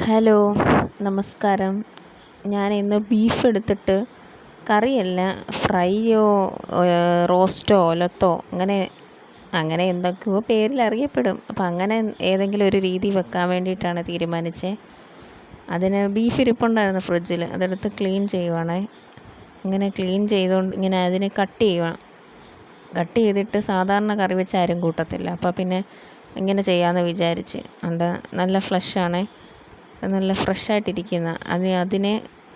Hello, നമസ്കാരം. ഞാൻ ഇന്ന് ബീഫ് എടുത്തിട്ട് കറിയല്ല, ഫ്രൈയോ റോസ്റ്റോ ഒലത്തോ അങ്ങനെ എന്തൊക്കെയോ പേരിൽ അറിയപ്പെടും. അപ്പം അങ്ങനെ ഏതെങ്കിലും ഒരു രീതി വെക്കാൻ വേണ്ടിയിട്ടാണ് തീരുമാനിച്ചത്. അതിന് ബീഫ് ഇരിപ്പുണ്ടായിരുന്നു ഫ്രിഡ്ജിൽ, അതെടുത്ത് ക്ലീൻ ചെയ്യുവാണേ. ഇങ്ങനെ ക്ലീൻ ചെയ്തുകൊണ്ട് ഇങ്ങനെ അതിന് കട്ട് ചെയ്തിട്ട് സാധാരണ കറി വെച്ച് ആരും കൂട്ടത്തില്ല. അപ്പോൾ പിന്നെ ഇങ്ങനെ ചെയ്യാമെന്ന് വിചാരിച്ച്. നല്ല ഫ്ലഷാണേ, നല്ല ഫ്രഷായിട്ടിരിക്കുന്ന അതിനെ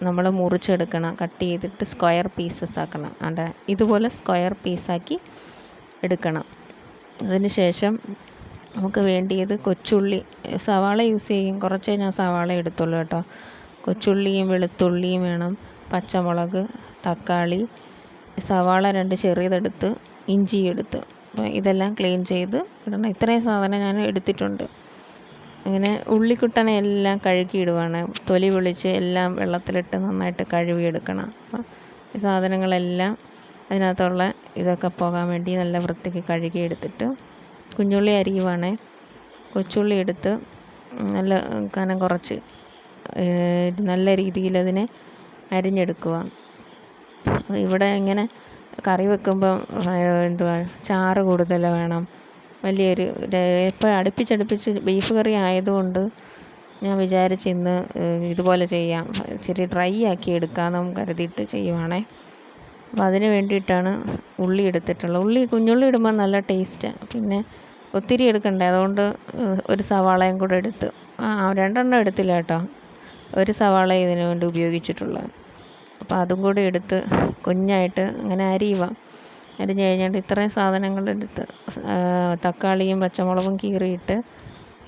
നമ്മൾ മുറിച്ചെടുക്കണം. കട്ട് ചെയ്തിട്ട് സ്ക്വയർ പീസസ് ആക്കണം. ഇതുപോലെ സ്ക്വയർ പീസാക്കി എടുക്കണം. അതിന് ശേഷം നമുക്ക് വേണ്ടിയത് കൊച്ചുള്ളി, സവാള യൂസ് ചെയ്യും. കുറച്ചേ ഞാൻ സവാള എടുത്തുള്ളൂ കേട്ടോ. കൊച്ചുള്ളിയും വെളുത്തുള്ളിയും വേണം, പച്ചമുളക്, തക്കാളി, സവാള 2 ചെറിയതെടുത്ത്, ഇഞ്ചി എടുത്ത്. അപ്പോൾ ഇതെല്ലാം ക്ലീൻ ചെയ്ത് ഇടണം. ഇത്രയും സാധനം ഞാൻ എടുത്തിട്ടുണ്ട്. അങ്ങനെ ഉള്ളിക്കുട്ടനെ എല്ലാം കഴുകിയിടുവാണ്. തൊലി പൊളിച്ച് എല്ലാം വെള്ളത്തിലിട്ട് നന്നായിട്ട് കഴുകിയെടുക്കണം. അപ്പം ഈ സാധനങ്ങളെല്ലാം അതിനകത്തുള്ള ഇതൊക്കെ പോകാൻ വേണ്ടി നല്ല വൃത്തിക്ക് കഴുകിയെടുത്തിട്ട് കുഞ്ഞുള്ളി അരിയുവാണ്. കൊച്ചുള്ളി എടുത്ത് നല്ല കനം കുറച്ച് നല്ല രീതിയിൽ അതിനെ അരിഞ്ഞെടുക്കുക. ഇവിടെ ഇങ്ങനെ കറി വെക്കുമ്പം ചാറ് കൂടുതൽ വേണം. വലിയൊരു ഇപ്പോൾ അടുപ്പിച്ചടുപ്പിച്ച് ബീഫ് കറി ആയതുകൊണ്ട് ഞാൻ വിചാരിച്ച് ഇന്ന് ഇതുപോലെ ചെയ്യാം, ഇച്ചിരി ഡ്രൈ ആക്കി എടുക്കാമെന്നും കരുതിയിട്ട് ചെയ്യുവാണേ. അപ്പോൾ അതിന് വേണ്ടിയിട്ടാണ് ഉള്ളി എടുത്തിട്ടുള്ളത്. കുഞ്ഞുള്ളി ഇടുമ്പോൾ നല്ല ടേസ്റ്റാണ്. പിന്നെ ഒത്തിരി എടുക്കണ്ടേ, അതുകൊണ്ട് ഒരു സവാളയും കൂടെ എടുത്ത് 2 എടുത്തില്ല കേട്ടോ, ഒരു സവാള ഇതിനു വേണ്ടി ഉപയോഗിച്ചിട്ടുള്ളത്. അപ്പോൾ അതും കൂടി എടുത്ത് കുഞ്ഞായിട്ട് അങ്ങനെ അരിഞ്ഞ് കഴിഞ്ഞിട്ട് ഇത്രയും സാധനങ്ങളെടുത്ത് തക്കാളിയും പച്ചമുളകും കീറിയിട്ട്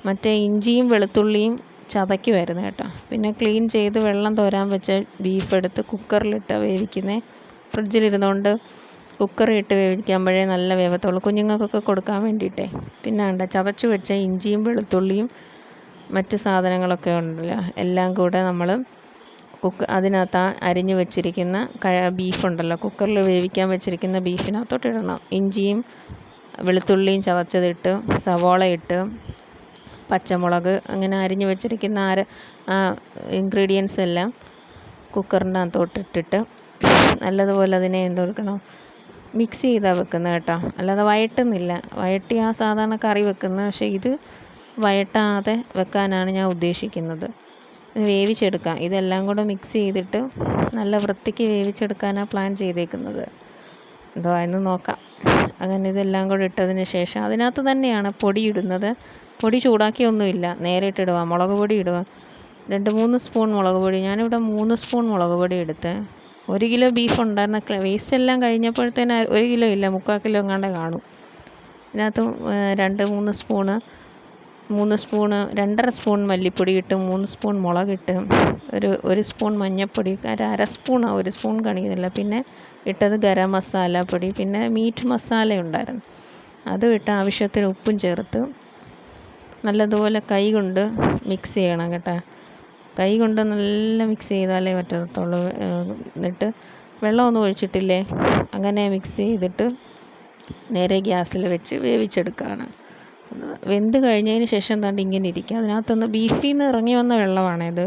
മറ്റേ ഇഞ്ചിയും വെളുത്തുള്ളിയും ചതയ്ക്കുമായിരുന്നു കേട്ടോ. പിന്നെ ക്ലീൻ ചെയ്ത് വെള്ളം തോരാൻ വെച്ച ബീഫ് എടുത്ത് കുക്കറിലിട്ട് വേവിക്കുന്നത്. ഫ്രിഡ്ജിലിരുന്നുകൊണ്ട് കുക്കറിലിട്ട് വേവിക്കുമ്പോഴേ നല്ല വേവത്തുള്ളൂ, കുഞ്ഞുങ്ങൾക്കൊക്കെ കൊടുക്കാൻ വേണ്ടിയിട്ടേ. പിന്നെ ചതച്ച് വെച്ച ഇഞ്ചിയും വെളുത്തുള്ളിയും മറ്റ് സാധനങ്ങളൊക്കെ ഉണ്ടല്ലോ, എല്ലാം കൂടെ നമ്മൾ അതിനകത്ത് അരിഞ്ഞു വെച്ചിരിക്കുന്ന ബീഫുണ്ടല്ലോ, കുക്കറിൽ വേവിക്കാൻ വെച്ചിരിക്കുന്ന ബീഫിനകത്തോട്ട് ഇടണം. ഇഞ്ചിയും വെളുത്തുള്ളിയും ചതച്ചതിട്ട്, സവോള ഇട്ട്, പച്ചമുളക്, അങ്ങനെ അരിഞ്ഞു വെച്ചിരിക്കുന്ന ഇൻഗ്രീഡിയൻസ് എല്ലാം കുക്കറിൻ്റെ അകത്തോട്ടിട്ടിട്ട് നല്ലതുപോലെ അതിനെ എന്തെടുക്കണം, മിക്സ് ചെയ്താണ് വെക്കുന്നത് കേട്ടോ. അല്ലാതെ വഴട്ടുന്നില്ല. വഴട്ടി സാധാരണ കറി വെക്കുന്നത്, പക്ഷേ ഇത് വഴട്ടാതെ വെക്കാനാണ് ഞാൻ ഉദ്ദേശിക്കുന്നത്. വേവിച്ചെടുക്കാം. ഇതെല്ലാം കൂടെ മിക്സ് ചെയ്തിട്ട് നല്ല വൃത്തിക്ക് വേവിച്ചെടുക്കാനാണ് പ്ലാൻ ചെയ്തേക്കുന്നത്. എന്ന് നോക്കാം. അങ്ങനെ ഇതെല്ലാം കൂടെ ഇട്ടതിന് ശേഷം അതിനകത്ത് തന്നെയാണ് പൊടി ഇടുന്നത്. പൊടി ചൂടാക്കിയൊന്നുമില്ല, നേരെ ഇട്ടിടുക. മുളക് പൊടി ഇടുക, 2-3 സ്പൂൺ മുളക് പൊടി. ഞാനിവിടെ 3 സ്പൂൺ മുളക് പൊടി എടുത്ത്. 1 കിലോ ബീഫ് ഉണ്ടായിരുന്ന വേസ്റ്റ് എല്ലാം കഴിഞ്ഞപ്പോഴത്തേന് 1 കിലോ ഇല്ല, 3/4 കിലോ എങ്ങാണ്ട് കാണും. ഇതിനകത്ത് 2-3 സ്പൂണ് 3 സ്പൂണ് 2.5 സ്പൂൺ മല്ലിപ്പൊടി ഇട്ട്, 3 സ്പൂൺ മുളകിട്ട്, ഒരു സ്പൂൺ മഞ്ഞൾപ്പൊടി, 1/2 സ്പൂൺ, 1 സ്പൂൺ കാണിക്കുന്നില്ല. പിന്നെ ഇട്ടത് ഗരം മസാല പൊടി, പിന്നെ മീറ്റ് മസാല ഉണ്ടായിരുന്നു, അതും ഇട്ട് ആവശ്യത്തിന് ഉപ്പും ചേർത്ത് നല്ലതുപോലെ കൈ കൊണ്ട് മിക്സ് ചെയ്യണം കേട്ടോ. കൈ കൊണ്ട് നല്ല മിക്സ് ചെയ്താലേ പറ്റത്തുള്ളൂ. എന്നിട്ട് വെള്ളമൊന്നും ഒഴിച്ചിട്ടില്ലേ, അങ്ങനെ മിക്സ് ചെയ്തിട്ട് നേരെ ഗ്യാസിൽ വെച്ച് വേവിച്ചെടുക്കുകയാണ്. വെന്ത് കഴിഞ്ഞതിന് ശേഷം ഇങ്ങനെ ഇരിക്കുക. അതിനകത്തുനിന്ന് ബീഫിൽ നിന്ന് ഇറങ്ങി വന്ന വെള്ളമാണിത്.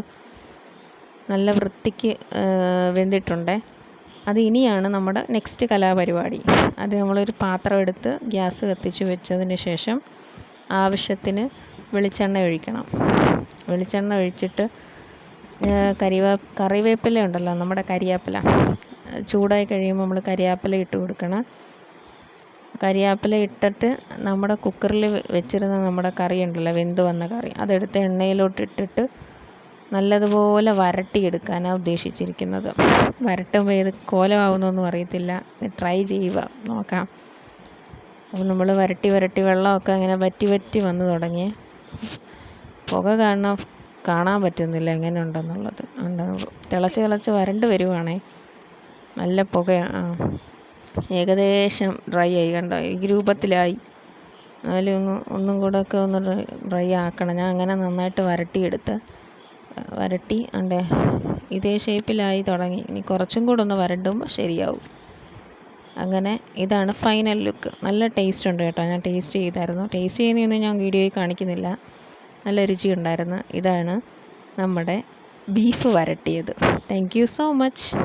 നല്ല വൃത്തിക്ക് വെന്തിട്ടുണ്ടേ. അത് ഇനിയാണ് നമ്മുടെ നെക്സ്റ്റ് കലാപരിപാടി. അത് നമ്മളൊരു പാത്രം എടുത്ത് ഗ്യാസ് കത്തിച്ച് വെച്ചതിന് ശേഷം ആവശ്യത്തിന് വെളിച്ചെണ്ണ ഒഴിക്കണം. വെളിച്ചെണ്ണ ഒഴിച്ചിട്ട് കറിവേപ്പില ഉണ്ടല്ലോ, നമ്മുടെ കരിയാപ്പില, ചൂടായി കഴിയുമ്പോൾ നമ്മൾ കരിയാപ്പില ഇട്ട് കൊടുക്കണം. കരിയാപ്പില ഇട്ടിട്ട് നമ്മുടെ കുക്കറിൽ വെച്ചിരുന്ന നമ്മുടെ കറി ഉണ്ടല്ലോ, വെന്ത് വന്ന കറി, അതെടുത്ത് എണ്ണയിലോട്ട് ഇട്ടിട്ട് നല്ലതുപോലെ വരട്ടിയെടുക്കാനാണ് ഉദ്ദേശിച്ചിരിക്കുന്നത്. വരട്ടുമ്പോൾ ഏത് കോലമാവുന്നൊന്നും അറിയത്തില്ല, ട്രൈ ചെയ്യുക, നോക്കാം. അപ്പോൾ നമ്മൾ വരട്ടി വെള്ളമൊക്കെ അങ്ങനെ വറ്റി വന്ന് തുടങ്ങി. പുക കാണാൻ പറ്റുന്നില്ല എങ്ങനെ ഉണ്ടെന്നുള്ളത്. തിളച്ച് വരണ്ട് വരുവാണേ, നല്ല പുകയാണ്. ഏകദേശം ഡ്രൈ ആയി കണ്ടോ, ഈ രൂപത്തിലായി. അതിലും ഒന്നും കൂടെ ഒക്കെ ഒന്ന് ഡ്രൈ ആക്കണം. ഞാൻ അങ്ങനെ നന്നായിട്ട് വരട്ടി ഇതേ ഷേപ്പിലായി തുടങ്ങി. ഇനി കുറച്ചും കൂടെ ഒന്ന് വരണ്ടുമ്പോൾ ശരിയാവും. അങ്ങനെ ഇതാണ് ഫൈനൽ ലുക്ക്. നല്ല ടേസ്റ്റ് ഉണ്ട് കേട്ടോ. ഞാൻ ടേസ്റ്റ് ചെയ്തായിരുന്നു. ടേസ്റ്റ് ചെയ്യുന്നതൊന്നും ഞാൻ വീഡിയോയിൽ കാണിക്കുന്നില്ല. നല്ല രുചി ഉണ്ടായിരുന്നു. ഇതാണ് നമ്മുടെ ബീഫ് വരട്ടിയത്. Thank you so much.